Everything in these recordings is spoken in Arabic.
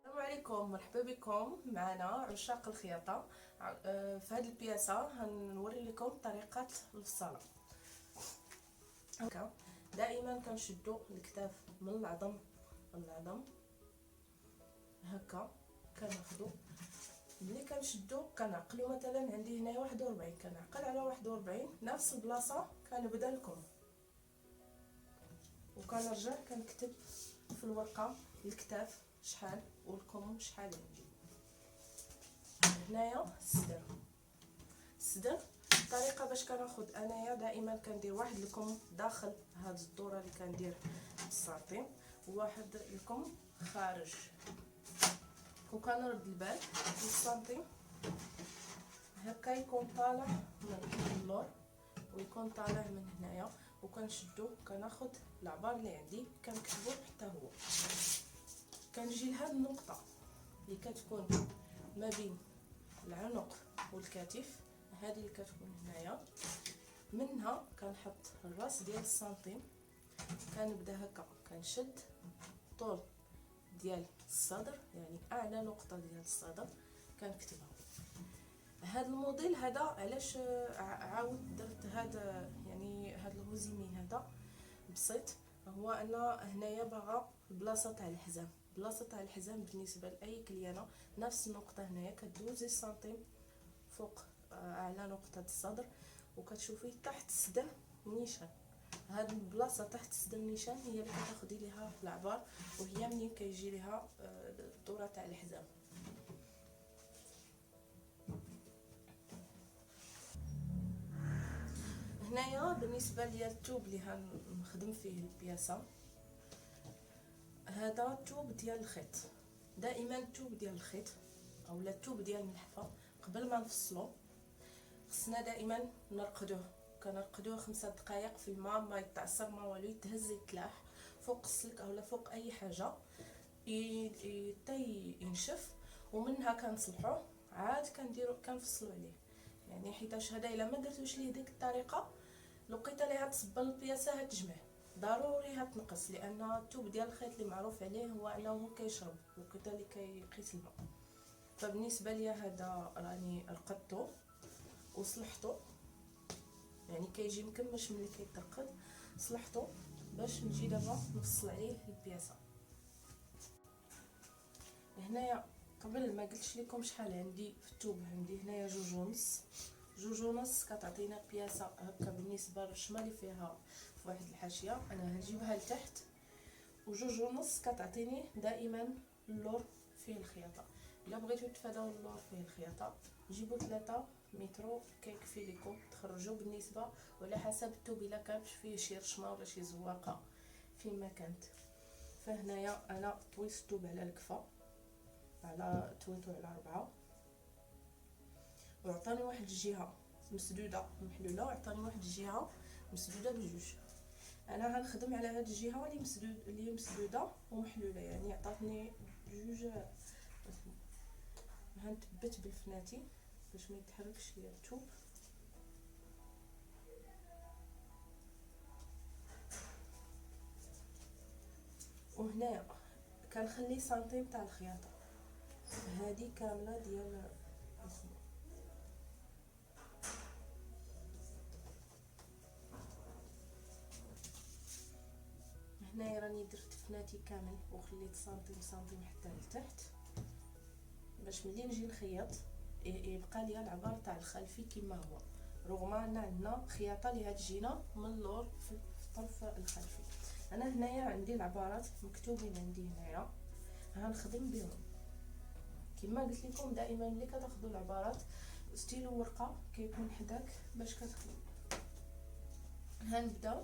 السلام عليكم، مرحبا بكم معنا عشاق الخياطة. في هذه البياسة هنوري لكم طريقة الفصالة. هكا دائما كنشدو الكتاف من العظم للعظم، هكا كناخدو. ملي كنشدو كنعقلو، مثلا عندي هنايا 41، كنعقل على 41 نفس البلاصة كنبدا الكم، وكنرجع كنكتب في الورقة الكتاف شحال والكم شحال عندي. هنايا الصدر الطريقه باش كناخد انايا دائما كندير واحد الكم داخل هاد الدوره اللي كندير بالسنتيم، وواحد الكم خارج، وكنرد البال بالسنتيم هكا يكون طالع من اللور ويكون طالع من هنايا، وكنشدو كناخد العبار اللي عندي كنكتبو حتى هو. كنجي لهاد النقطه اللي كتكون ما بين العنق والكتف، هذه اللي كتكون هنايا، منها كنحط الراس ديال السنتيم، كنبدا هكا كنشد طول ديال الصدر، يعني اعلى نقطه ديال الصدر كنكتبها. هذا الموديل هذا علاش عاود درت هذا، يعني هذا الهزيمي هذا بسيط، هو ان هنايا باغا البلاصه تاع الحزام. البلاصه تاع الحزام بالنسبه لاي كليانه نفس النقطه هنايا، كدوزي السنتيم فوق اعلى نقطه الصدر، وكتشوفي تحت الصدر نيشان. هاد البلاصه تحت الصدر نيشان هي اللي كتاخدي ليها العبار، وهي منين كيجي ليها الدوره تاع الحزام. هنايا بالنسبه ليا التوب اللي هنخدم فيه البياسه، هذا التوب ديال الخيط. دائما التوب ديال الخيط اولا التوب ديال الملحفه قبل ما نفصلو خصنا دائما نرقدوه. كنرقدوه 5 دقائق في الماء، ما يتعصر ما والو، يتهز يتلاح فوق السلك اولا فوق اي حاجه حتى ينشف، ومنها كنصلحوه عاد كنفصلوا عليه. يعني حيتاش هذا الا ما درتوش ليه ديك الطريقه، لقيت اللي هتصبن البياسه هتجمع ضروري هتنقص، لان التوب ديال الخيط اللي معروف عليه هو انه كيشرب لقيت اللي كيقيس الماء. فبالنسبه ليا هذا راني رقدته وصلحته، يعني كيجي مكمش ملي كيترقد، صلحته باش نجي دابا نفصل عليه البياسه. هنايا قبل ما قلتش لكم شحال عندي في التوب، عندي هنايا 2.5 كتعطينا بياسه هكا بالنسبه للرشمه اللي فيها في واحد الحاشيه، انا هنجيبها لتحت. و2.5 كتعطيني دائما اللور فيه الخياطه. الا بغيتو تفاداو اللور فيه الخياطه جيبوا 3 متر كيكفي لكم تخرجوا بالنسبه، وعلى حسب التوب الا كانت فيه شي رشمه ولا شي زواقه فين ما كانت. فهنايا انا طويت التوب على الكفه، على تويتو على 4، وعطاني واحد الجهه مسدوده محلوله، وعطاني واحد الجهه مسدوده بجوج. انا غنخدم على هاد الجهه اللي مسدوده ومحلوله، يعني عطاتني جوج. هنثبت بالفناتي باش ما يتحركش ليا الثوب. وهنا كنخلي سنتيم تاع الخياطه هذه كامله ديال هنايا راني درت فناتي كامل وخليت سنتيم حتى لتحت، باش ملي نجي نخيط يبقى ليا العبار تاع الخلفي كما هو، رغم ان عندنا خياطه لهاد الجهه من اللور في الطرف الخلفي. انا هنايا عندي العبارات مكتوبين عندي هنايا، غنخدم بهم كما قلت لكم. دائما ملي كتاخذوا العبارات ستيلو ورقه كيكون حداك باش كتخدم. هنبداو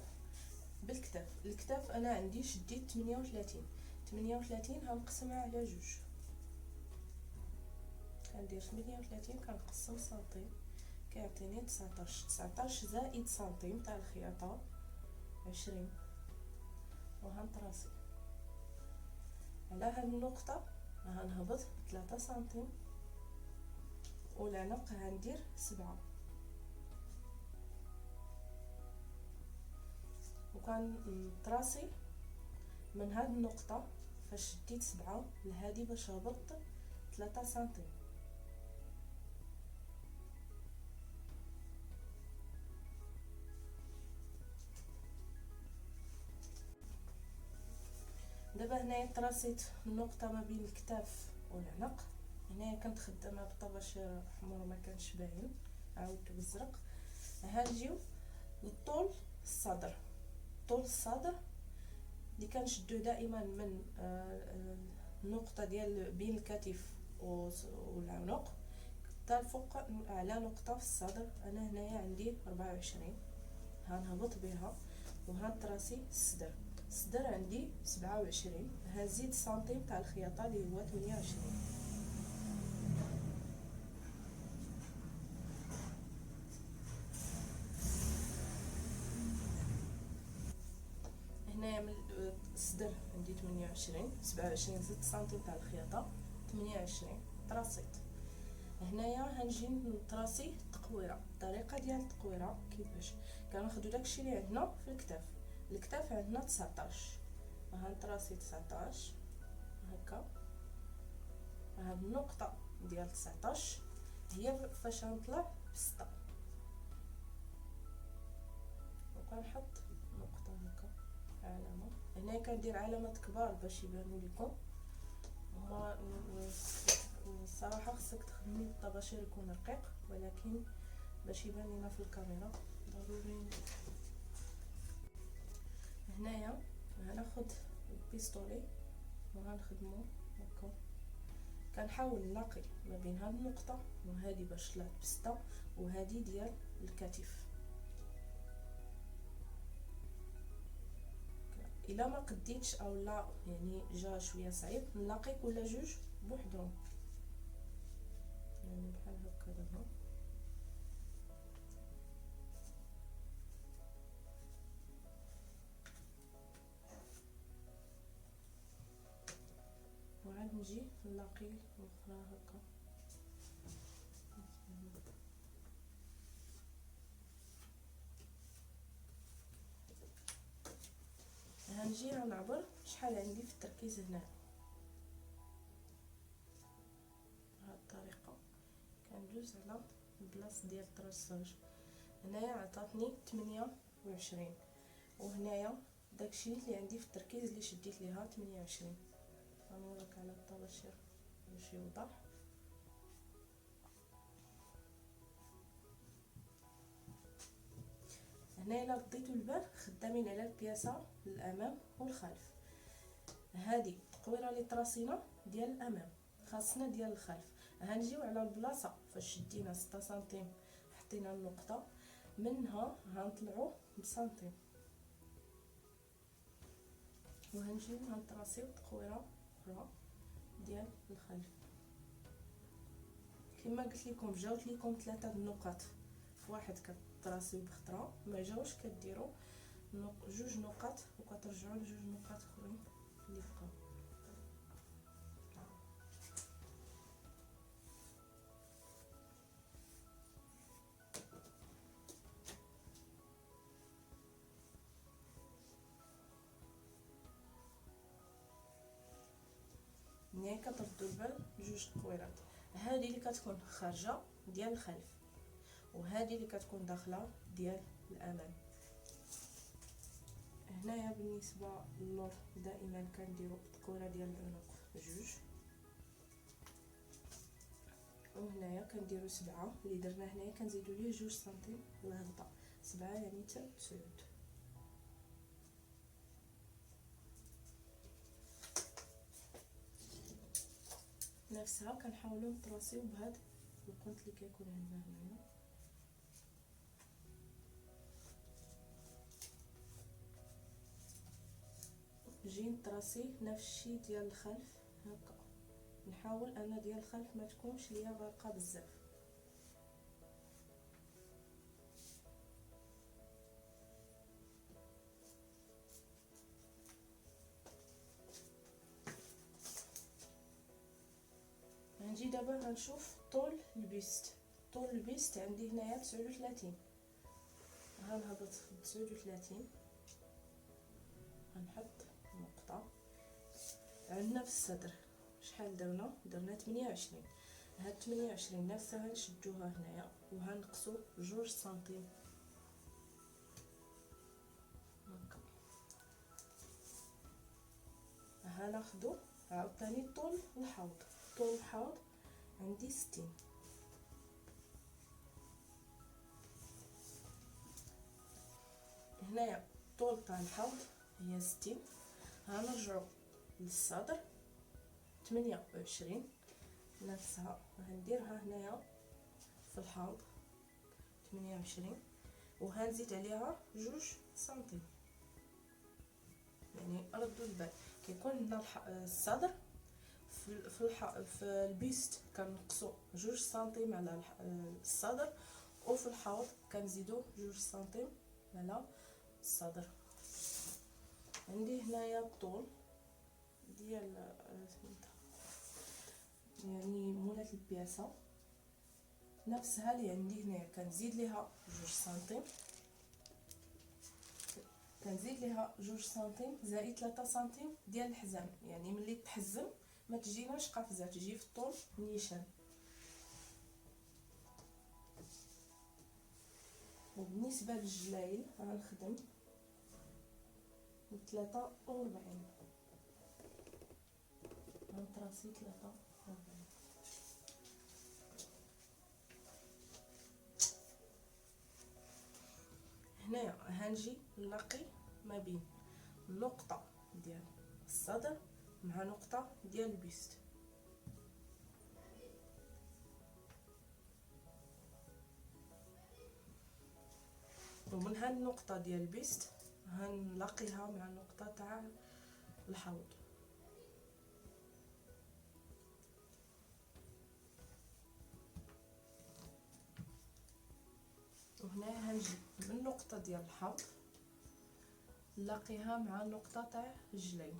بالكتاف. الكتاف انا عندي شديت 38 هنقسمها على جوج، كندير 38 كنقسم سنتيم كيعطيني 19 زائد سنتيم تاع الخياطه 20، وهنطراسي على هاد النقطه هنهبط 3 سنتيم، والعنق هندير 7، وكنطراسي من هاد النقطه فشديت 7 لهادي باش هبطت 3 سنتيم. دابا هنايا تراسيت النقطه ما بين الكتاف والعنق. هنايا كنت خدامه بالطباشير حمر ما كانش باين، عاودت بالزرق. هنجيو للطول الصدر. طول الصدر اللي كنشدو دائما من النقطه ديال بين الكتف والعنق حتى الفوق اعلى نقطه في الصدر. انا هنايا عندي 24، هنهبط بها وهنتراسي الصدر. الصدر عندي 27، هنزيد سنتيم تاع الخياطه اللي هو 28. هنايا من الصدر عندي 28، 27 زدت سنتيم تاع الخياطه 28 تراسيت. هنايا هنجي نتراسي التقويره. الطريقه ديال التقويره كيفاش كناخذوا داكشي اللي عندنا في الكتاف. الكتاف عندنا 19، هنتراسي 19 هكا. هاد النقطه ديال 19 هي فاش غنطلع ب6 وكنحط نقطه هكا علامه. هنا كندير علامات كبار باش يبانوا لكم. هما الصراحه خصك تخدمي بالطباشير يكون رقيق، ولكن باش يبان لينا في الكاميرا ضروري. هنايا غناخد البيستولي وغنخدمو هكا. كنحاول نلاقي ما بين هاد النقطه وهادي باش طلعت ب6 وهادي ديال الكتف. الا ما قديتش او لا يعني جا شويه صعيب نلاقي كل جوج بوحدهم، يعني بحال هكا. دابا وعاد نجي نلاقي الاخرى هكا. هنجي غنعبر شحال عندي في التركيز هنا. بهاد الطريقه كندوز على البلاصه ديال الترساج. هنايا عطاتني 28، وهنايا داكشي اللي عندي في التركيز اللي شديت ليها 28. غنوريك على الطباشير باش يوضح. هنا الا رديتو البال خدامين على البياسه للامام والخلف. هذه التقويره اللي تراسينا ديال الامام، خاصنا ديال الخلف. هنجيو على البلاصه فاش شدينا 6 سنتيم حطينا النقطه، منها غنطلعوا بسنتيم وهنجيو غنتراسيو تقويره اخرى ديال الخلف. كما قلت لكم جاوت لكم 3 النقط في واحد كتراسيو بخطره، ما جاوش كديروا جوج نقط وكترجعوا لجوج نقط اخرين اللي بقاو. ملي كتردوا البال جوج تقويرات، هذه اللي كتكون خارجه ديال الخلف وهذه اللي كتكون داخله ديال الامام. هنايا بالنسبه للور دائما كنديروا التقويره ديال العنق جوج، وهنايا كنديروا 7 اللي درنا هنايا كنزيدوا ليه 2 سنتيم الهبطه. 7 يعني حتى 9. نفسها كنحاولوا نتراسيو بهاد القنت اللي كيكون عندنا هنايا. نجي نتراسي نفس الشيء ديال الخلف هكا. نحاول انا ديال الخلف ما تكونش ليا غارقه بزاف. غنجي دابا غنشوف طول البيست. طول البيست عندي هنايا 39، غنهبط 39 غنحط نقطه. عندنا في الصدر شحال درنا 28. هاد 28 نفسها نشدوها هنايا وهنقصو 2 سنتيم هكا. هناخدو عاوتاني طول الحوض عندي 60. هنايا طول تاع الحوض هي 60. هنرجعو للصدر 28 نفسها غنديرها هنايا في الحوض 28 وهنزيد عليها 2 سنتيم. يعني ردوا البال كيكون لنا الصدر في البيست كنقصوا 2 سنتيم على الصدر، وفي الحوض كنزيدوا 2 سنتيم على الصدر. عندي هنايا الطول ديال يعني مولات البياسه نفسها اللي عندي هنايا كنزيد ليها 2 سنتيم، كنزيد ليها 2 سنتيم زائد 3 سنتيم ديال الحزام. يعني ملي تحزم ما تجيناش قفزه، تجي في الطول نيشان. وبالنسبه للجلايل غنخدم 43 غنطراسي 43. هنايا هنجي نلاقي ما بين النقطه ديال الصدر مع نقطه ديال البيست. ومن هاد النقطه ديال البيست هنلاقيها مع النقطه تاع الحوض. وهنا هنجي من النقطه ديال الحوض نلاقيها مع النقطه تاع الجلين.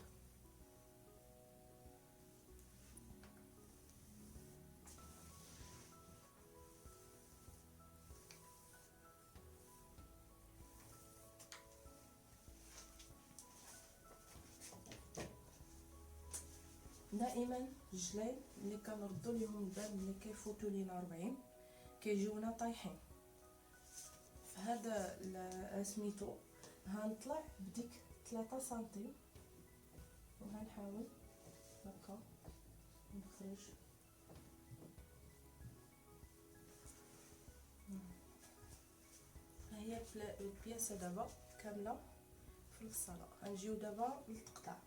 دائما الجلايل اللي كنردوا ليهم البال ملي كيفوتوا لينا 40 كيجيونا طايحين. فهذا سميتو هنطلع بديك 3 سنتيم وهنحاول هكا نخرج. هي البياسه دابا كامله في الصاله. غنجيو دابا للتقطاع.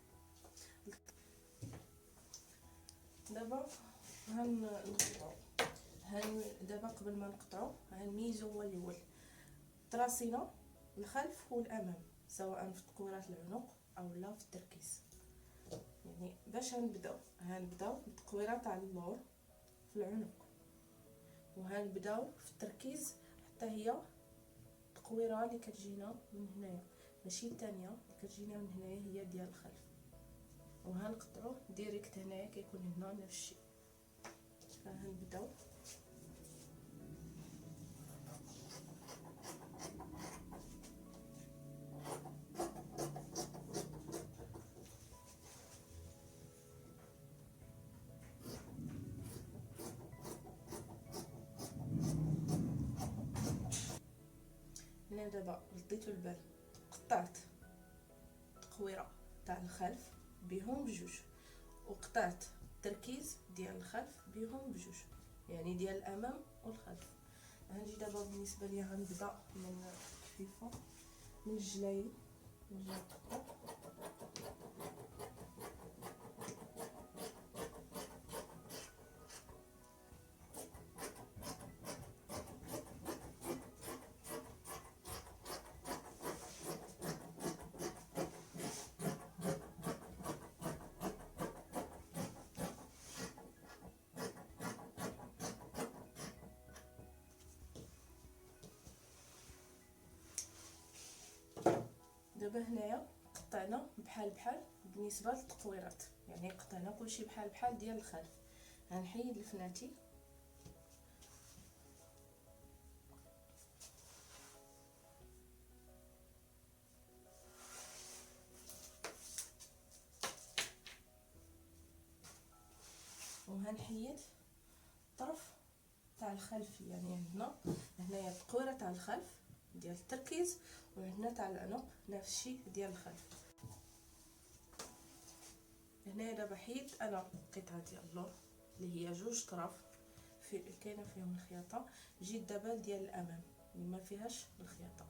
دابا هنقطعو. دابا قبل ما نقطعو غنميزو هو الاول طراسينا الخلف والامام سواء في تقويرات العنق او لا في التركيز. يعني باش هنبداو بالتقويره تاع اللور في العنق، وهنبداو في التركيز حتى هي التقويره اللي كتجينا من هنايا ماشي الثانيه اللي كتجينا من هنايا هي ديال الخلف، وهنقطعو ديريكت هنايا كيكون هنا نفس الشيء. فهنبداو هنا. دابا رديتو البال قطعت التقويره تاع الخلف بهم بجوج، وقطعت التركيز ديال الخلف بهم بجوج، يعني ديال الامام والخلف. غنجي دابا بالنسبه ليا غنبدا من الكفيفه من الجلايل نجي دابا هنايا قطعنا بحال بالنسبه للتقويرات، يعني قطعنا كلشي بحال ديال الخلف. غنحيد الفناتي وهنحيد الطرف تاع الخلفي، يعني هنايا التقويره تاع الخلف ديال التركيز، وهنا تاع العنق نفس الشيء ديال الخلف. هنايا دابا حيدت انا قطعه ديال اللور اللي هي جوج طرف في كاينه فيهم الخياطه. جيت دابا ديال الامام اللي ما فيهاش الخياطه،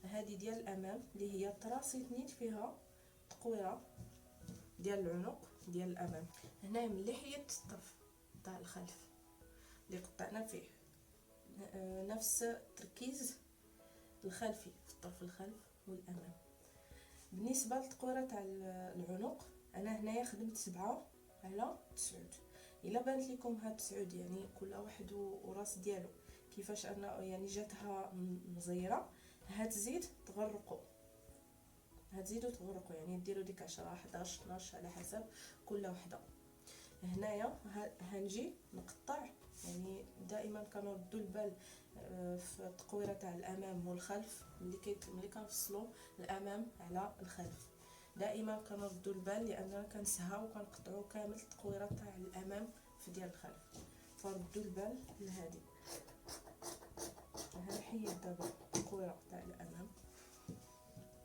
هذه ديال الامام اللي هي طراسيت نيت فيها تقويره ديال العنق ديال الامام. هنايا ملي حيدت الطرف تاع الخلف اللي قطعنا فيه نفس التركيز الخلفي في الطرف الخلف والامام. بالنسبه للتقويره تاع العنق انا هنايا خدمت 7 على 9. الا بانت لكم هاد 9 يعني كل واحد وراس ديالو كيفاش انا يعني جاتها مزيره، هتزيد تغرقوا، هتزيدوا تغرقوا، يعني ديروا ديك 10 11 12 على حسب كل وحده. هنايا هنجي نقطع، يعني دائما كنردوا البال في التقويره تاع الامام والخلف ملي كنفصلوا الامام على الخلف، دائما كنردوا البال لاننا كنسهاو وكنقطعوا كامل التقويره تاع الامام في ديال الخلف، فردوا البال لهذه. هنحيد دابا التقويره تاع الامام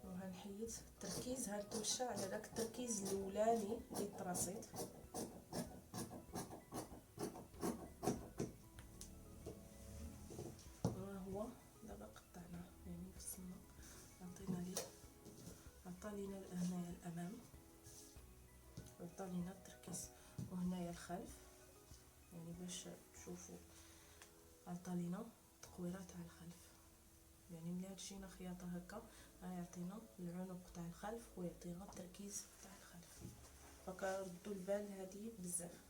وهنحيد التركيز، هنتمشى على داك التركيز الاولاني اللي طراسيت. هو دابا قطعناه يعني فصلنا، عطى لينا هنايا الامام وعطى لينا التركيز، وهنايا الخلف يعني باش تشوفوا عطى لينا التقويره تاع الخلف. يعني ملي مشينا خياطه هكا غيعطينا العنق تاع الخلف ويعطينا التركيز تاع الخلف، فكردوا البال هذه بزاف.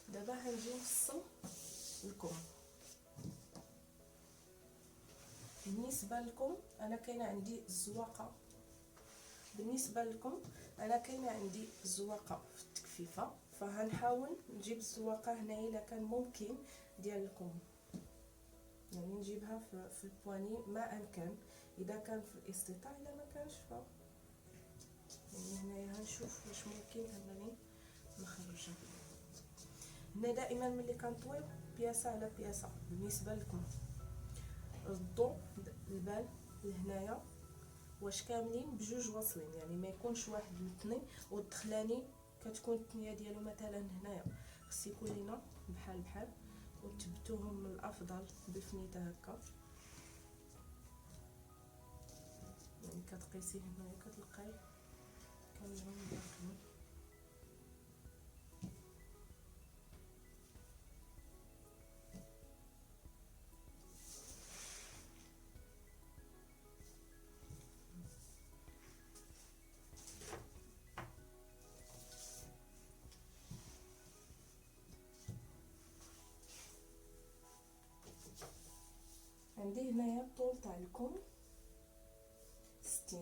دابا هنجي نفصل الكم. بالنسبه لكم انا كاينه عندي الزواقه، بالنسبه لكم انا كاينه عندي الزواقه في التكفيفه، فهنحاول نجيب الزواقه هنايا الا كان ممكن ديال الكم، يعني نجيبها في البواني ما امكن، اذا كان في الاستطاع، الا ما كانش ف يعني هنايا هنشوف واش ممكن انني نخرجها. هنا دائما ملي كنطويو بياسه على بياسه. بالنسبه لكم ردوا البال لهنايا واش كاملين بجوج واصلين، يعني ما يكونش واحد متني والدخلاني كتكون التنيه ديالو مثلا هنايا، خص يكون لينا بحال بحال، وتثبتوهم من الافضل بفنيته هكا، يعني كتقيسي هنايا كتلقاي كاملين باقيين. عندي هنايا الطول تاع الكم 60،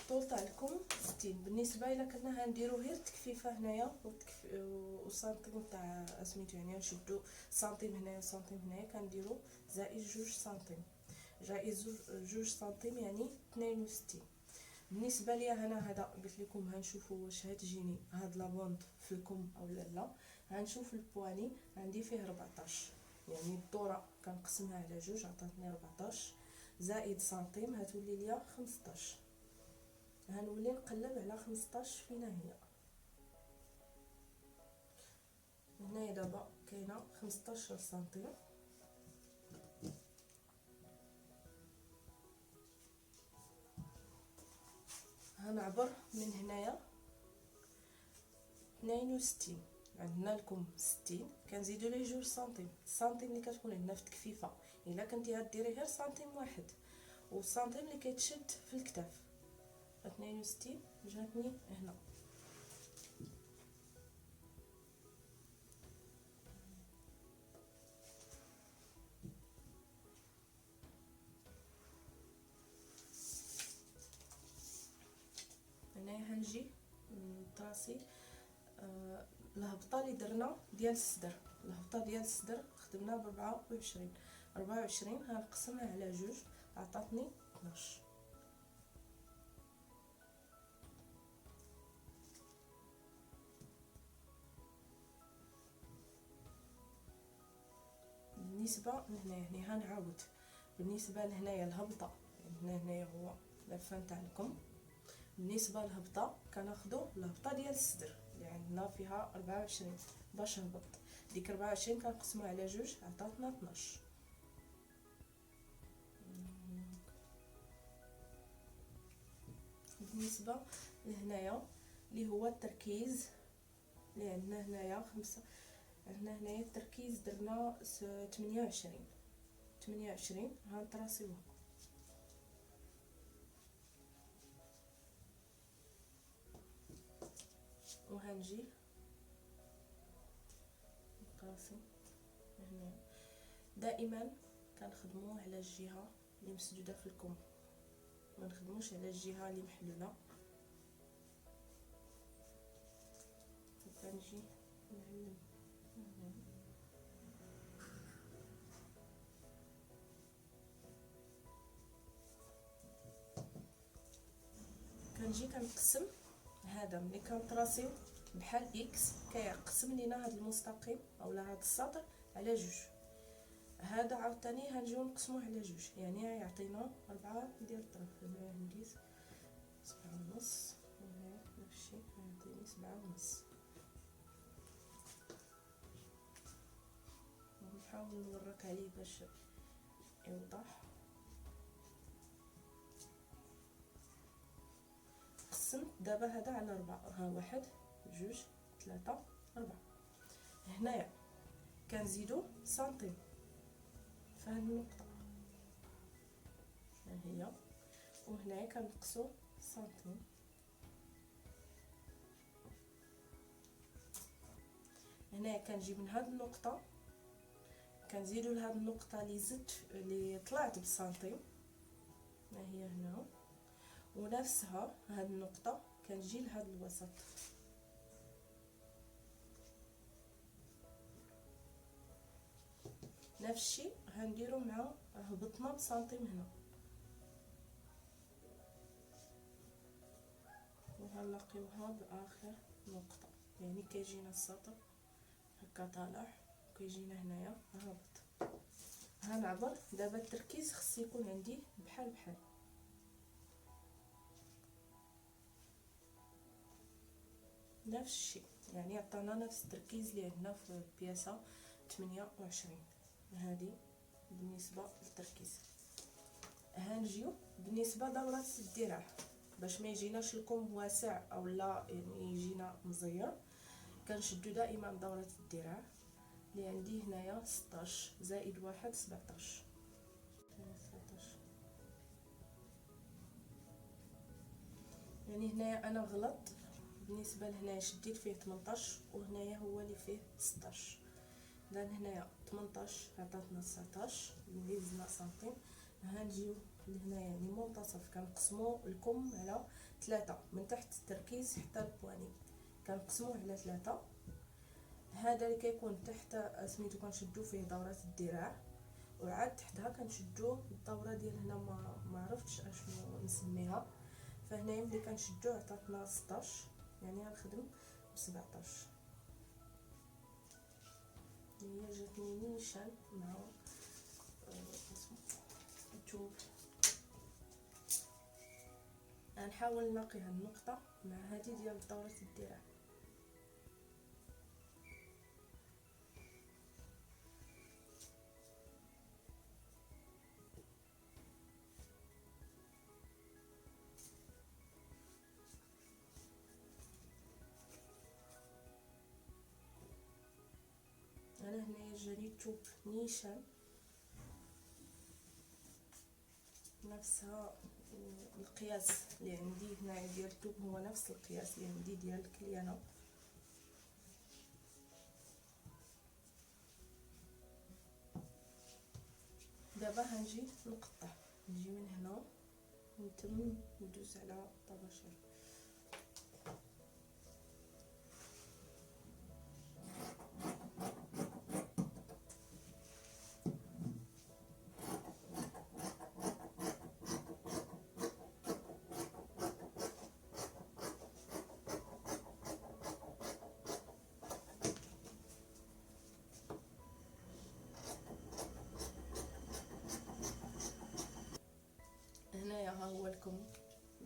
الطول تاع الكم 60. بالنسبه الا كنا هنديرو غير التكفيفه هنايا والسنتيم تاع سميتو، يعني نشدو سنتيم هنايا وسنتيم هنايا، كنديرو زائد 2 سنتيم، زائد 2 سنتيم يعني 62. بالنسبه ليا انا هذا قلت لكم هنشوفوا واش هتجيني هاد لابوند في الكم او لا. غنشوف البواني عندي فيه 14، يعني الدوره كنقسمها على جوج عطاتني 14 زائد سنتيم هتولي ليا 15. غنولي نقلب على 15 فينا هي. هنايا دابا كاينه 15 سنتيم، هنعبر من هنايا 62. عندنا لكم 60 كنزيدو ليه 2 سنتيم، السنتيم اللي كتكون عندنا في التكفيفه الا كنتي غديري غير سنتيم واحد، والسنتيم اللي كيتشد في الكتاف 62 جاتني هنا. هنايا هنجي نطراسي الهبطه اللي درنا ديال الصدر، الهبطه ديال الصدر خدمنا ب 24، 24 هنقسمها على جوج عطاتني 12. بالنسبه لهنا هنعاود بالنسبه لهنايا الهبطه، هنايا هو الفان تاع الكم. بالنسبه للهبطه كناخذوا الهبطه ديال الصدر اللي عندنا فيها 24 باش نهبط. ديك 24 كنقسموها على جوج عطاتنا 12. بالنسبه لهنايا اللي هو التركيز اللي عندنا هنايا 5، عندنا هنايا التركيز درنا 28 هنطراسيوها. وهنجي نطراسي هنا. دائما كنخدموا على الجهه اللي مسدوده في الكم، ما نخدموش على الجهه اللي محلوله. وكنجي نعلم كنجي كنقسم هذا ملي كنطراسيو بحال اكس كيقسم لينا هذا المستقيم اولا هذا السطر على جوج. هذا عاوتاني هنجيو نقسموه على جوج، يعني يعطينا 4 ديال الطرف. هنا ندير 7.5 وهنا نفس الشيء يعطيني 7.5. نحاول نورك عليه باش يوضح. قسمت دابا هذا على 4، ها 1 2 3 4. هنايا كنزيدو سنتيم فهاد النقطه ها هي، وهنايا كنقصو سنتيم. هنايا كنجي من هاد النقطه كنزيدو لهاد النقطه اللي زدت اللي طلعت بسنتيم، ها هي هنا، ونفسها هاد النقطه كنجي لهاد الوسط. نفس الشيء هنديرو مع هبطنا بسنتيم هنا، وهنلاقيوها باخر نقطه. يعني كيجينا السطر هكا طالع وكيجينا هنايا هابط. هنعبر دابا. التركيز خص يكون عندي بحال بحال. نفس الشيء يعني عطانا نفس التركيز اللي عندنا في البياسه 28. هذه بالنسبه للتركيز. هنجيو بالنسبه دورة الذراع باش ما يجيناش الكم واسع او لا يعني يجينا مزير. كنشدو دائما دورة الذراع اللي عندي هنايا 16 زائد 1 17. يعني هنايا انا غلط بالنسبه لهنايا شديت فيه 18 وهنايا هو اللي فيه 16. لان هنايا 18 عطاتنا 19 اللي زدنا سنتيم. هنجيو لهنايا يعني منتصف كنقسمو الكم على 3 من تحت التركيز حتى البواني كنقسموه على 3. هذا اللي كيكون تحت سميتو كنشدو فيه دورة الذراع، وعاد تحتها كنشدو الدوره ديال هنا ما عرفتش اشنو نسميها. فهنايا ملي كنشدو عطاتنا 16 يعني غنخدم ب 17. هي جاتني نيشان مع الثوب. غنحاول نلاقي هاد النقطه مع هذه ديال دوره الذراع. انا هنايا جاني الثوب نيشان نفسها القياس اللي عندي هنايا ديال الثوب هو نفس القياس اللي عندي ديال الكليانه. دابا هنجي نقطع، نجي من هنا نتم ندوز على الطباشير.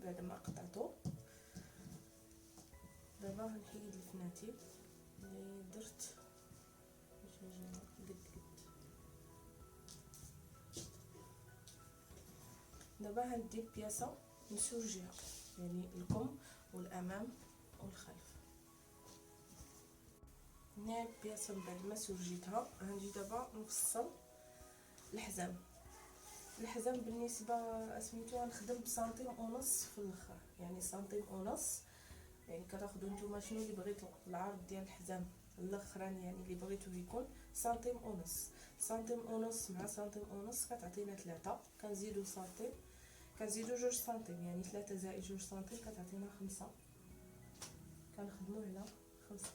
بعد ما قطعته. دابا غنحيد الفناتيل اللي درت قد دابا غندي البياسه نسوجيها، يعني الكم والامام والخلف. هنا البياسه من بعد ما سوجيتها غنجي دابا نفصل الحزام. الحزام بالنسبه سميتو غنخدم بسنتيم ونص في الاخر، يعني سنتيم ونص، يعني كتاخدو نتوما شنو اللي بغيتو العرض ديال الحزام الاخراني، يعني اللي بغيتو يكون سنتيم ونص. سنتيم ونص مع سنتيم ونص كتعطينا 3، كنزيدو سنتيم، كنزيدو 2 سنتيم، يعني 3 زائد 2 سنتيم كتعطينا 5، كنخدمو على 5.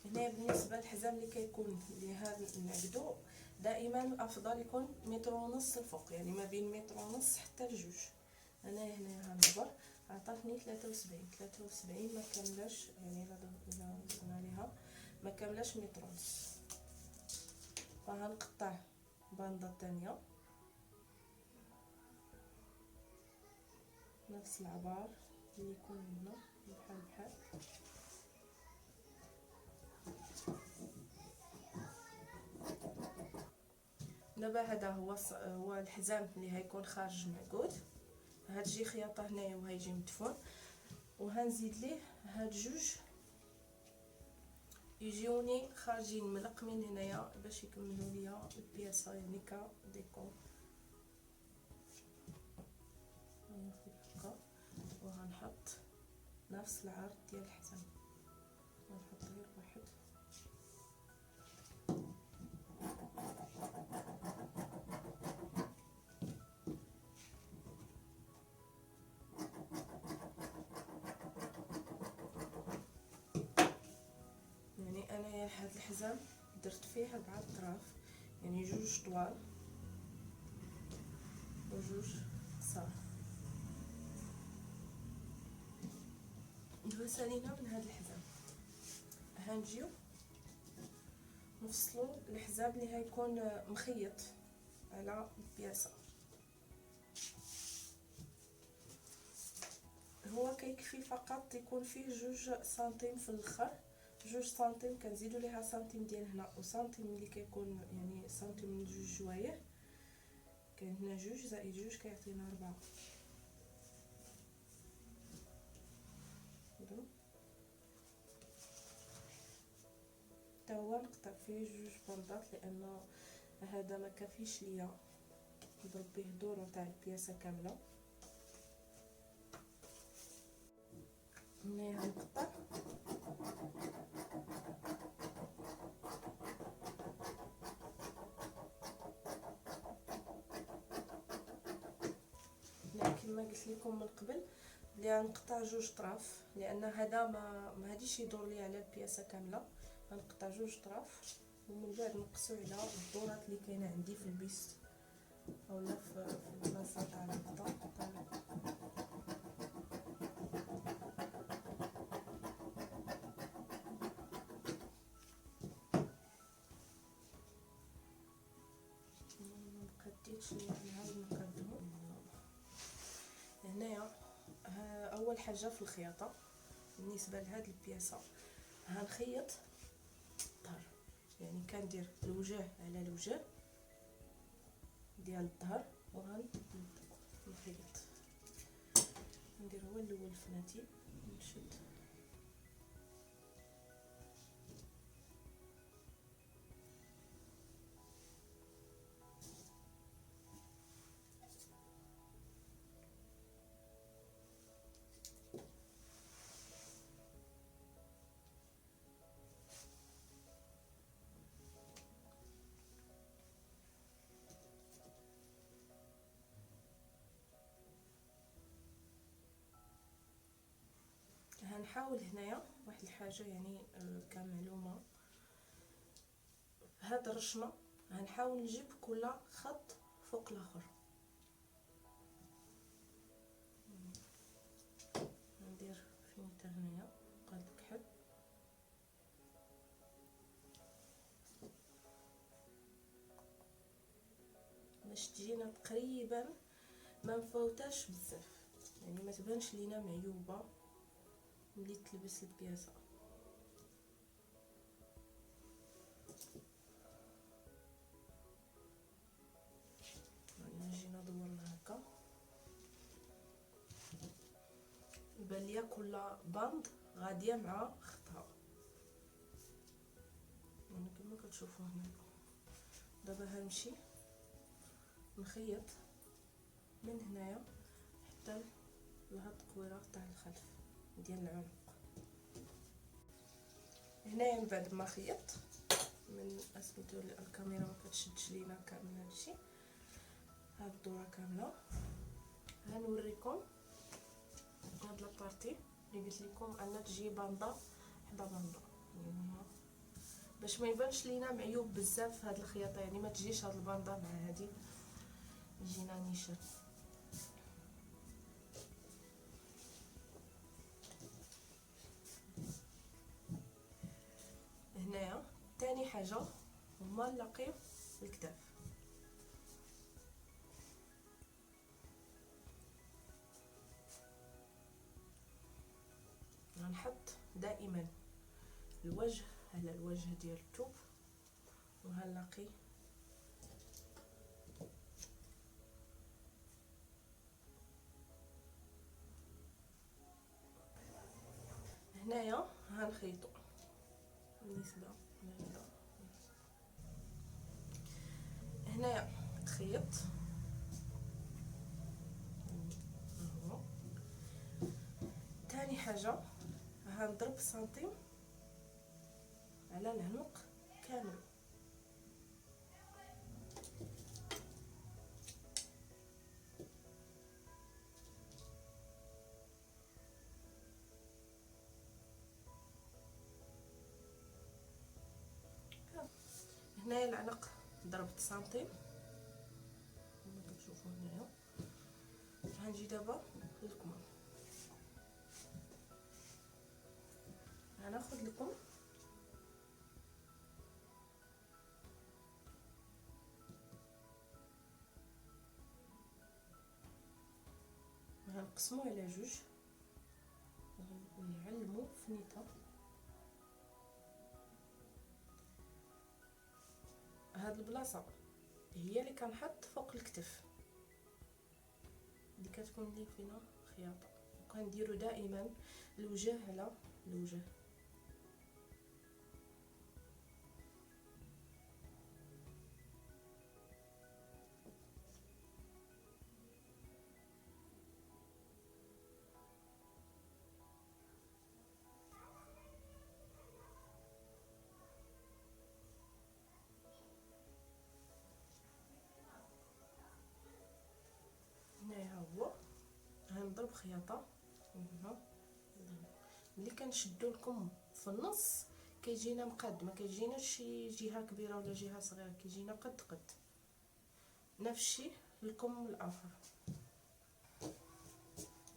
هنا بالنسبه للحزام اللي كيكون اللي هذا نعقدو دائما افضل يكون متر ونص الفوق، يعني ما بين متر ونص حتى لجوج. انا هنا هنعبر عطاتني 73 ما كاملاش، يعني الا درنا عليها ما كاملاش متر ونص. فهنقطع باندا ثانيه نفس العبار اللي يكون هنا بحال دابا هذا هو الحزام اللي هيكون خارج المعقود. هتجي خياطه هنايا وهيجي مدفون، وهنزيد ليه هاد جوج يجيوني خارجين ملقمين هنايا باش يكملوا ليا البياسه، يعني كديكور. غناخد هكا وغنحط نفس العرض ديال الحزام، غنحط غير واحد. يعني انايا هاد الحزام درت فيه 4 طراف، يعني 2 طوال و2 قصار. دابا سالينا من هاد الحزام هنجيو نفصلو الحزام اللي هيكون مخيط على البياسه. هو كيكفي فقط يكون فيه 2 سنتيم في الاخر، 2 سنتيم كنزيدو ليها سنتيم ديال هنا وسنتيم اللي كيكون يعني سنتيم من 2 جوايه. كاين هنا 2 زائد 2 كيعطينا 4. حتى هو نقطع فيه 2 بندات لان هذا ما كافيش ليا نضرب به الدوره تاع البياسه كامله. هنا غنقطع كما قلت لكم من قبل بلي غنقطع 2 طراف، لان هذا ما غاديش يدور لي على البياسه كامله. غنقطع 2 طراف ومن بعد نقصو على الدورات اللي كاينه عندي في البيست اولا في البلاصه تاع البطه. مقديتش نعاود نقدمو. هنايا اول حاجه في الخياطه بالنسبه لهاد البياسه هنخيط الظهر، يعني كندير الوجه على الوجه ديال الظهر وغنخيط. ندير هو الاول الفناتيل نشد غنحاول هنايا واحد الحاجه يعني كمعلومه، هاد الرشمه غنحاول نجيب كل خط فوق الاخر. ندير فينيتا هنايا قاد الكحل، باش تجينا تقريبا ما مفوتاش بزاف، يعني ما تبانش لينا معيوبه ملي تلبس البياسه. جينا دورنا هكا، يبان ليا كل باند غاديه مع اختها، يعني كما كتشوفوا هنا. دابا غنمشي نخيط من هنايا حتى لهاد التقويره تاع الخلف ديال العنق. هنايا من بعد ما خيطت من اسميتو الكاميرا ما كتشدش لينا كامل هادشي، هاد الدوره كامله غنوريكم هاد لابارتي اللي قلت لكم ان تجي باندا حدا باندا، يعني باش ما يبانش لينا معيوب بزاف هاد الخياطه، يعني ما تجيش هاد الباندا مع هادي يجينا نيشان. هنايا تاني حاجه هما نلاقيو الكتاف، غنحط دائما الوجه على الوجه ديال الثوب، وهنلاقي هنايا غنخيطو بالنسبه لهذا. هنايا تخيط اهو. تاني حاجه غنضرب سنتيم على العنق كامل، هنايا العنق ضربت سنتيم كما كتشوفوا هنايا. غنجي دابا للكمام، غناخد لكم غنقسمو على جوج، ونعلمو فنيته. هاد البلاصه هي اللي كنحط فوق الكتف اللي كتكون لي فينا خياطه، وكنديروا دائما الوجه على الوجه. هنايا هو غنضرب خياطه هنا، ملي كنشدو الكم في النص كيجينا مقاد، ما كيجيناش شي جهه كبيره ولا جهه صغيره، كيجينا قد قد. نفس الشيء الكم الاخر.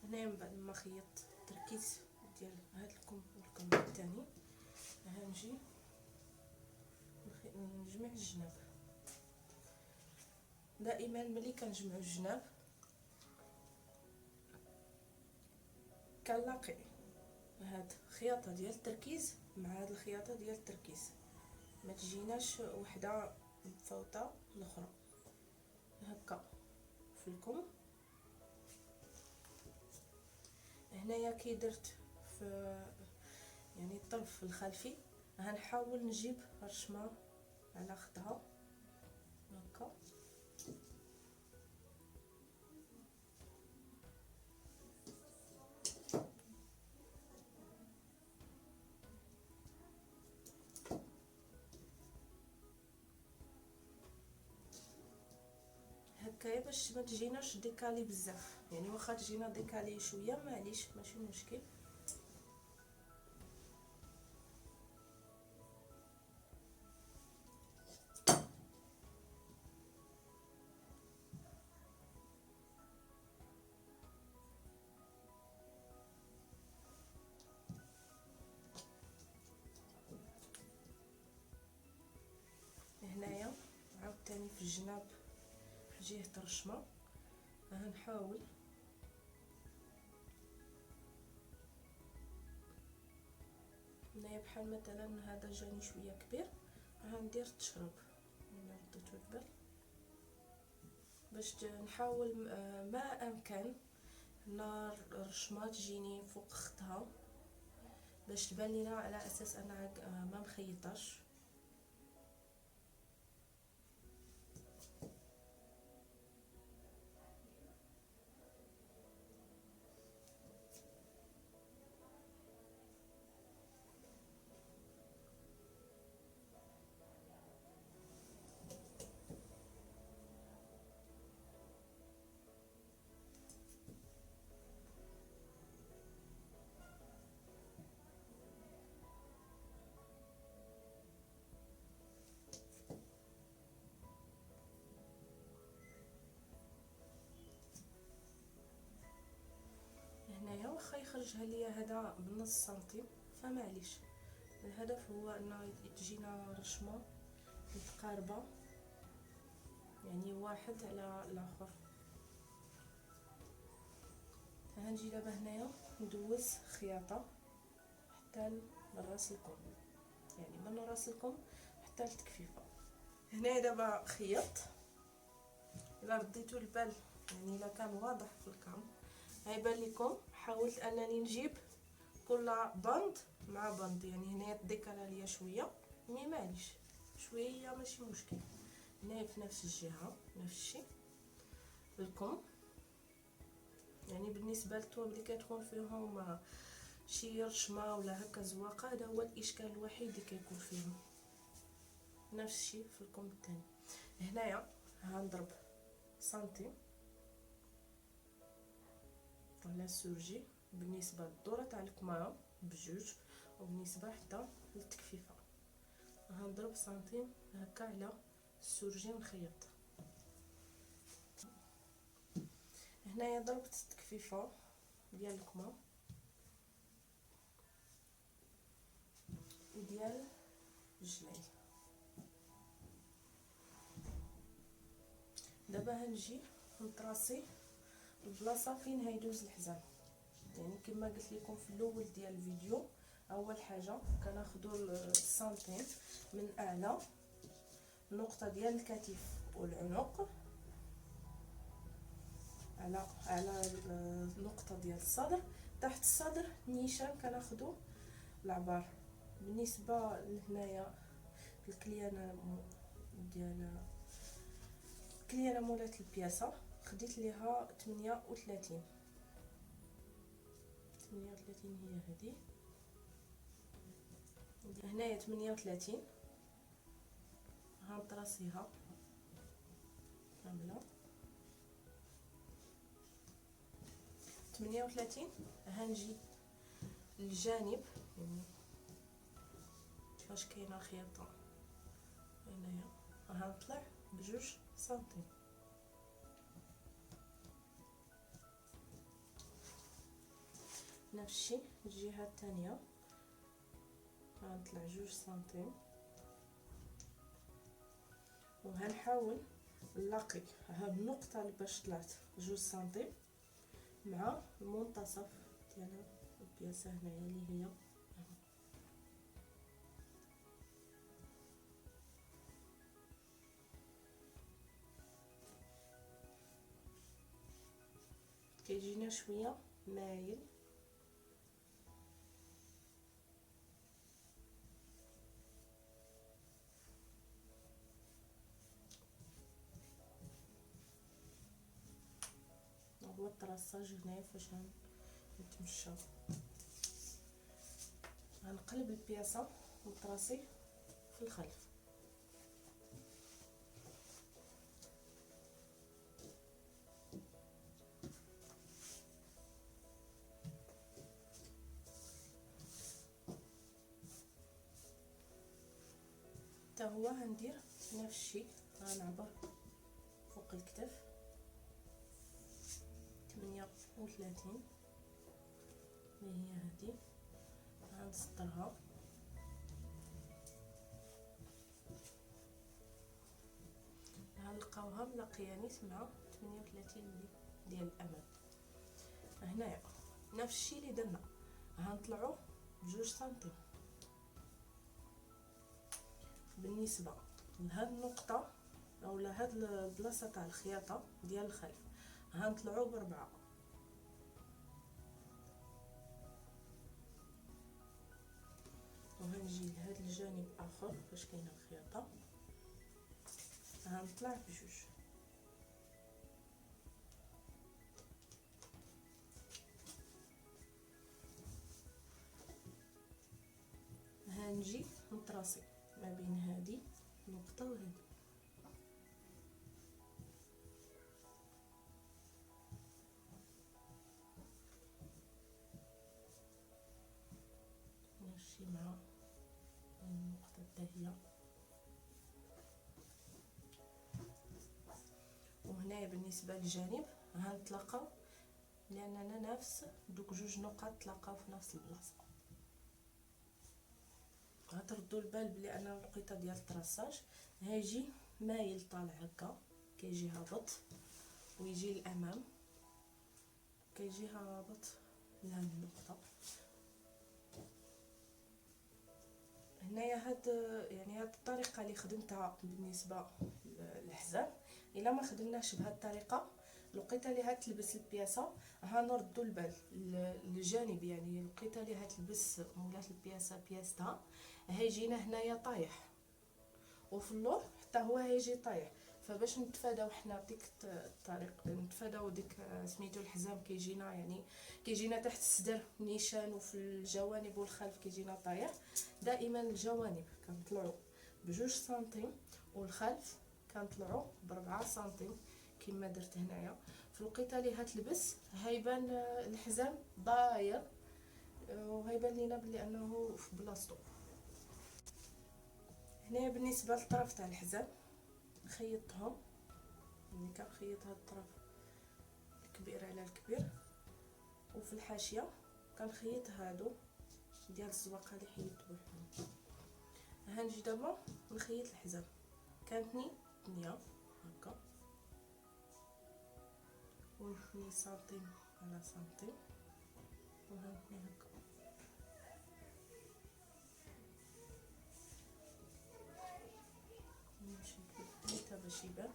هنايا من بعد ما خيطت التركيز ديال هاد الكم والكم الثاني، غنجي نجمع الجناب. دائما ملي كنجمعوا الجناب كنلاقي هاد الخياطه ديال التركيز مع هاد الخياطه ديال التركيز، ما تجيناش وحده مفوته الاخرى. هكا في الكم هنايا كي درت في يعني الطرف الخلفي غنحاول نجيب رشمه على خدها هكا. هكايا باش ما تجيناش ديكالي بزاف، يعني واخا تجينا ديكالي شويه معليش ماشي مشكل. الجناب جهة الرشمة. هنحاول هنايا بحال مثلا هذا جاني شويه كبير، غندير تشرب انا رديتو البال باش نحاول ما امكن نار الرشمه تجيني فوق اختها باش تبان لينا على اساس انا ما مخيطاش. هنايا واخا يخرجها ليا هذا بنص سنتي فمعليش، الهدف هو ان تجينا رشمه متقاربه يعني واحد على الاخر. غنجي دابا هنايا ندوز خياطه حتى لراس الكم، يعني من راس الكم حتى للتكفيفه. هنايا دابا خيط، الا رديتو البال يعني الا كان واضح في الكام غيبان لكم حاولت انني نجيب كل بند مع بند، يعني هنايا ديكالا ليا شويه مي معليش شويه ماشي مشكل. هنايا في نفس الجهه نفس الشيء الكم، يعني بالنسبه للثوب اللي كتكون فيهم شي رشمه ولا هكا زواقه هذا هو الاشكال الوحيد اللي كيكون فيهم. نفس الشيء في الكم الثاني. هنايا غنضرب سنتيم على السورجي بالنسبه للدوره تاع الكمامه بجوج، وبالنسبه حتى للتكفيفه غنضرب سنتيم هكا على السورجي نخيط. هنايا ضربت التكفيفه ديال الكمام وديال الجليل. دابا هنجي نطراسي البلاصه فين هيدوز الحزام، يعني كما قلت لكم في الاول ديال الفيديو اول حاجه كناخذوا السنتيم من اعلى النقطه ديال الكتف والعنق على النقطه ديال الصدر، تحت الصدر نيشان كناخذوا العبار. بالنسبه لهنايا الكليانه ديال الكليانه مولات البياسه خديت ليها 38 هي هذه هنايا 38 غنطراسيها كامله 38. هنجي للجانب يعني فاش كاينه خياطه هنايا غنطلع بجوج سنتيم. نفس الشيء الجهه الثانيه غنطلع جوج سنتيم، وغنحاول نلاقي هاد النقطه اللي باش طلعت جوج سنتيم مع المنتصف ديال البياسه هنايا اللي هي كيجينا شويه مايل. هو الطراساج هنايا فاش غنتمشى غنقلب البياسه وطراسي في الخلف. حتى هو غندير نفس الشيء، غنعبر فوق الكتف 38 اللي هي هذه غنسطرها غتلقاوها ملاقياني مع 38 ملي ديال الامام. هنايا نفس الشيء اللي درنا، غنطلعوا ب2 سنتيم. بالنسبه لهاد النقطه اولا هاد البلاصه تاع الخياطه ديال الخلف غنطلعوا ب4، وغنجي لهاد الجانب اخر فاش كاينه الخياطه غنطلع ب2. هنجي نطراسي ما بين هذه النقطه وهذه، نمشي مع النقطه الداهيه. وهنايا بالنسبه للجانب غنتلاقاو لاننا نفس دوك 2 نقط تلاقاو في نفس البلاصه. غتردوا البال بلي انا الوقيته ديال الطراساج هيجي مايل طالع هكا، كيجي هابط ويجي للامام، كيجي هابط لهاد النقطه. هنايا هاد يعني هاد الطريقه اللي خدمتها بالنسبه للحزام. الا ما خدمناش بهاد الطريقه الوقيته اللي هتلبس البياسه غنردوا البال للجانب، يعني الوقيته اللي هتلبس مولات البياسه بياستها هيجينا هنايا طايح، وفي اللور حتى هو هيجي طايح. فباش نتفاداو حنا ديك الطريق، نتفاداو ديك سميتو الحزام كيجينا يعني كيجينا تحت الصدر نيشان، وفي الجوانب والخلف كيجينا طايح. دائما الجوانب كنطلعوا ب2 سنتيم والخلف كنطلعوا ب4 سنتيم كما درت هنايا. في الوقيته اللي هتلبس هيبان الحزام داير وهيبان لينا بلي انه في بلاصتو. هنا بالنسبه للطرف تاع الحزام خيطتهم، يعني كنخيط هاد الطرف الكبير على الكبير، وفي الحاشيه كنخيط هادو ديال الزواقه اللي حيدت بوحدهم. هنجي دابا نخيط الحزام، كانتني 2 هكا و2 سنتيم على سنتيم، وهانتني هكا. نمشي حتى باش يبان.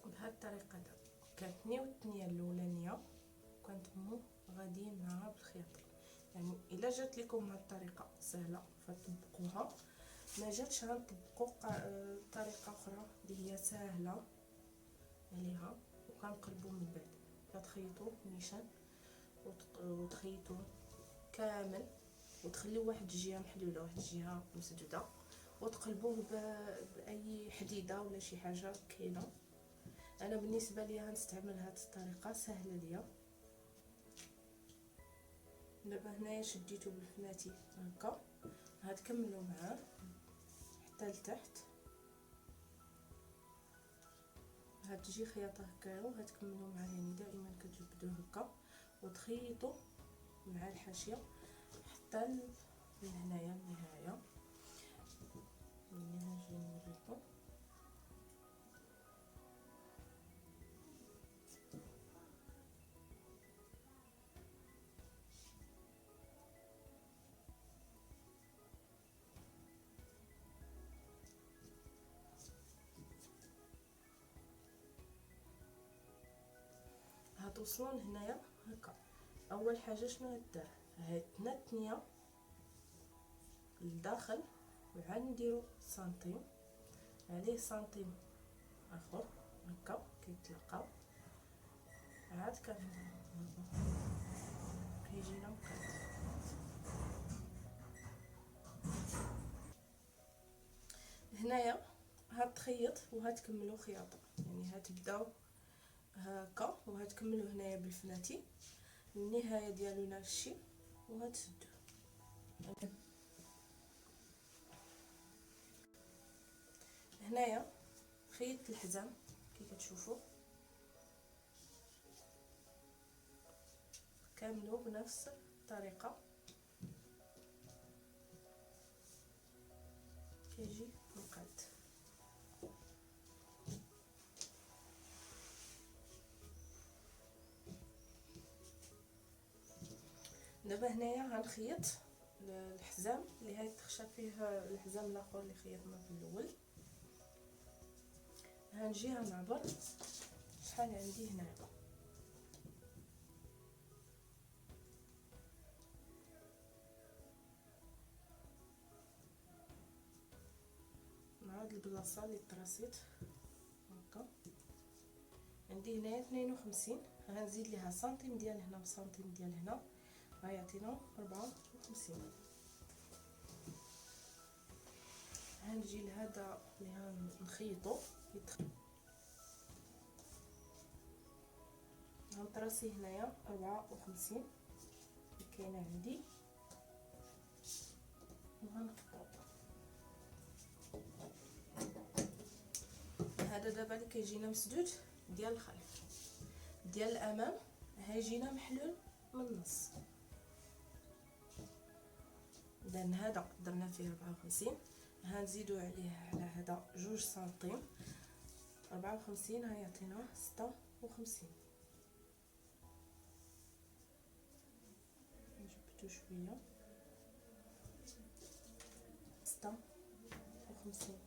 بهاد الطريقه كانتني والثانيه الاولانيه كنتمو غاديين معاها بالخياطه. يعني الا جات لكم هاد الطريقه سهله فتطبقوها، ما جاتش غنطبقوا طريقه اخرى اللي هي سهله عليها وكنقلبوا من بعد. كتخيطوا نيشان وتخيطوا كامل وتخليو واحد الجهه محلوله واحد الجهه مسدوده وتقلبوه باي حديده ولا شي حاجه كاينه. انا بالنسبه لي غنستعمل هاد الطريقه سهله ليا. دابا هنايا شديتو بالفلاتي هكا، غتكملوا معاه حتى لتحت، غتجي خياطه هكايا وغتكملوا معاه. يعني دائما كتجبدوه هكا وتخيطوا مع الحاشيه حتى لهنايا النهايه. يعني نجي نوريكم هتوصلوا لهنايا هكا. اول حاجه شنو غدار، هاتنا الثانيه لداخل وعاد نديرو سنتيم عليه سنتيم اخر هكا كيتلاقاو، عاد كيجينا مقاد. هنايا هاد تخيط وهتكملوا خياطه، يعني هتبداو هكا وهتكملوا هنايا بالفلاتي النهايه ديالو نفس الشيء وهتسدوا. هنايا خيطت الحزام كي كتشوفوا كاملوا بنفس الطريقه، كيجي مقاد. دابا هنايا غنخيط الحزام اللي هاي تخشى فيه الحزام الاخر اللي خيطنا في الاول. غنجي غنعبر شحال عندي هنايا، مع هاد البلاصه اللي طراسيت هكا عندي هنايا 52. غنزيد ليها سنتيم ديال هنا وسنتيم ديال هنا، غيعطينا 54. غنجي لهذا اللي غنخيطو غنطراسي هنايا 54 اللي كاينه عندي وغنقطعو. هذا دابا اللي كيجينا مسدود ديال الخلف. ديال الامام هيجينا محلول من النص. اذا هذا درنا فيه 54 غنزيدو عليه على هذا 2 سنتيم، 54 غيعطينا 56. نجبدو شويه 56.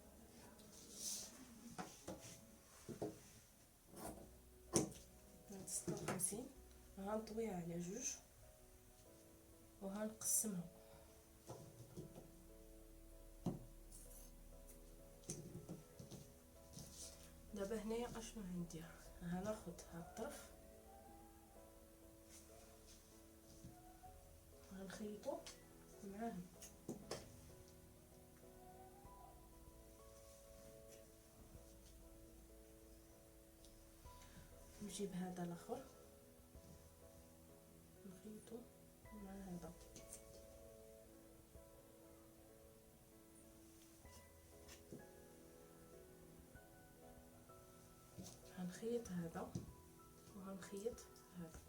هاد 56 غنطويها على 2 وغنقسمها. دابا هنايا اشنو غندير؟ غناخد هاد الطرف غنخيطو معاه، نجيب هذا الاخر نخيطو مع هذا، غنخيط هذا وغنخيط هذا.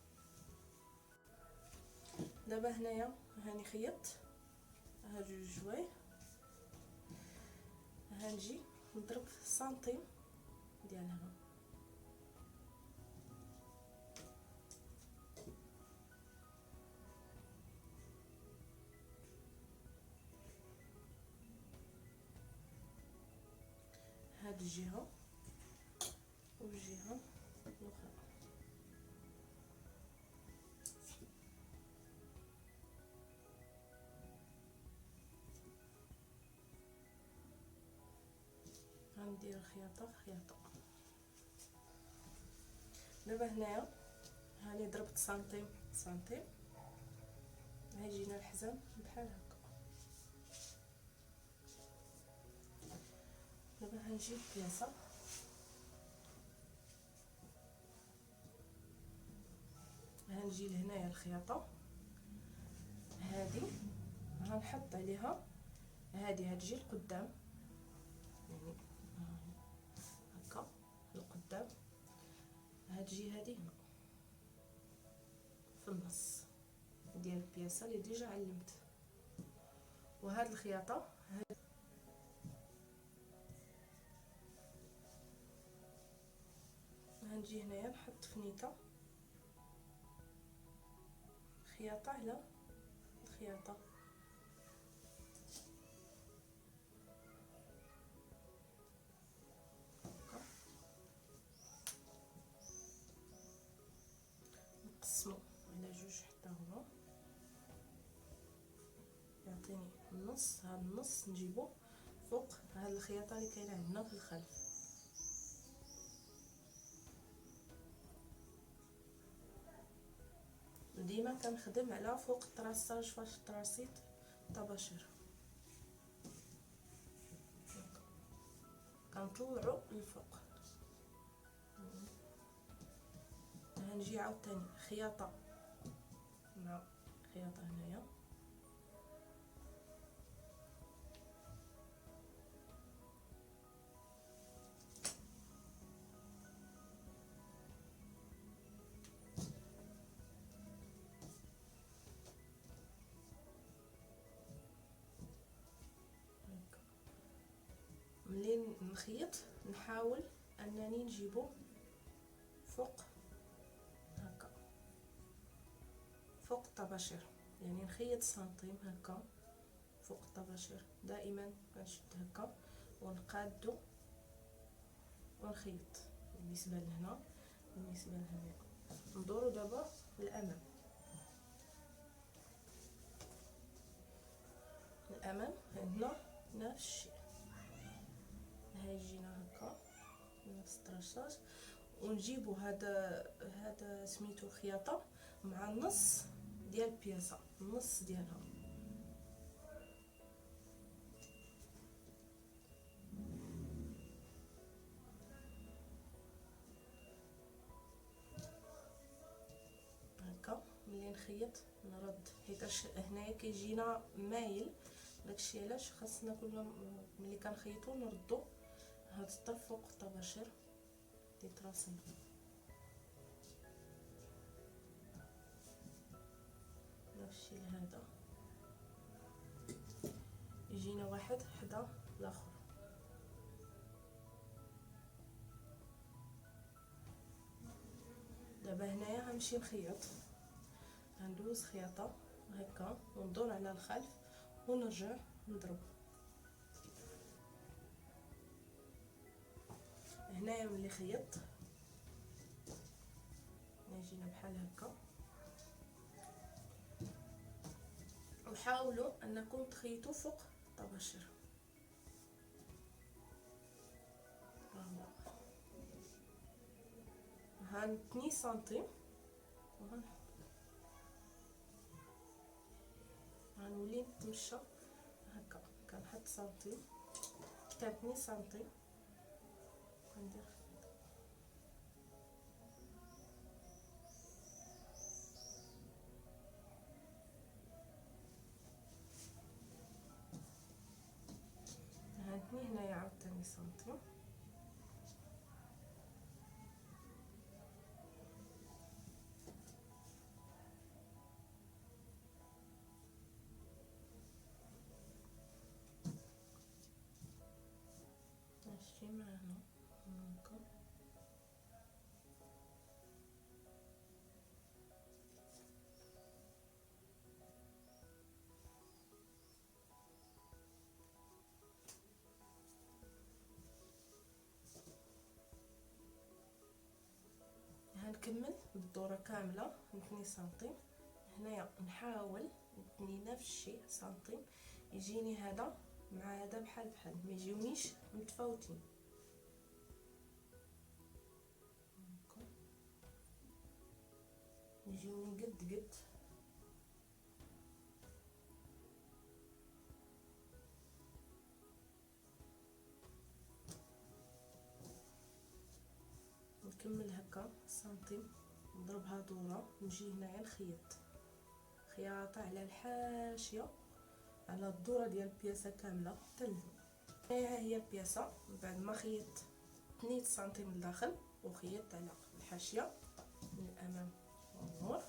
دابا هنايا هاني خيطت هاد جوج جوايه، غنجي نضرب سنتيم ديال هنا هاد الجهه والجهه الاخرى. غندير خياطه خياطه. دابا هنايا هاني ضربت سنتيم سنتيم، غيجينا الحزام بحال هكا. دابا غنجيب بياسه غنجي لهنايا الخياطه هادي غنحط عليها هادي هتجي لقدام، يعني هكا لقدام، هتجي هادي هنا في النص ديال البياسه اللي ديجا علمت. وهاد الخياطه غنجي هنايا نحط فنيته خياطه على الخياطه، نقسمو على جوج حتى هما يعطيني النص. هاد النص نجيبو فوق هاد الخياطه اللي كاينه عندنا في الخلف. ديما كنخدم على فوق الطراساج فاش طراسيت الطباشير. كنطلعو للفوق. هنجي عاوتاني خياطه مع خياطه هنايا، ملي نخيط نحاول انني نجيبو فوق هكا، فوق الطباشير، يعني نخيط سنتيم هكا فوق الطباشير. دائما كنشد هكا ونقادو ونخيط بالنسبه لهنا بالنسبه لهنا. ندورو دابا للامام، الامام عندنا نفس الشيء، هاي جينا هكا نفس الطرشاج ونجيبو هذا سميتو الخياطه مع النص ديال البياسه، النص ديالها. هكا ملي نخيط نرد، حيتاش هنايا كيجينا مايل، داكشي علاش خاصنا كل ملي كنخيطو نردو هاد الطرف فوق الطباشير ديال طراسين. نفس الشيء لهذا، يجينا واحد حدا الاخر. دابا هنايا غنمشي نخيط، غندوز خياطه هكا وندور على الخلف ونرجع نضرب. هنايا ملي خيطت نجينا بحال هكا، وحاولوا انكم تخيطوا فوق الطباشير. هان 2 سنتيم غنولي نتمشى هكا، كنحط سنتيم حتى 2 سنتيم كندير هانتني هنايا عاوتاني سنتيم. ماشي معنا هكا، هنكمل بالدوره كامله 2 سنتيم. هنايا نحاول نتني نفس الشيء سنتيم، يجيني هذا مع هذا بحال ما يجيونيش متفاوتين. يجيوني قد نكمل هكا سنتيم، نضربها دوره، نجي هنايا نخيط خياطه على الحاشيه على الدوره ديال البياسه كامله حتى لهنا. ها هي البياسه بعد ما خيطت 2 سنتيم لداخل وخيطت على الحاشيه من الامام والنور،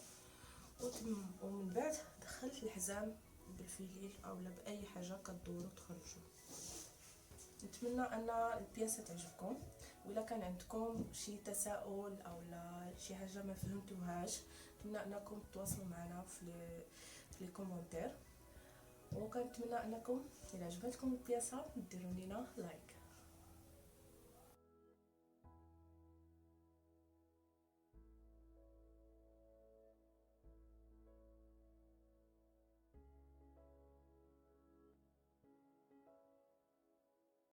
ومن بعد دخلت الحزام بالفيليل اولا باي حاجه كدوروا تخرجوا. نتمنى ان البياسه تعجبكم، ولا كان عندكم شي تساؤل اولا شي حاجه ما فهمتوهاش نتمنى انكم تتواصلوا معنا في لي كومونتير، وكنتمنى انكم الى عجبتكم البياسه ديروا لينا لايك.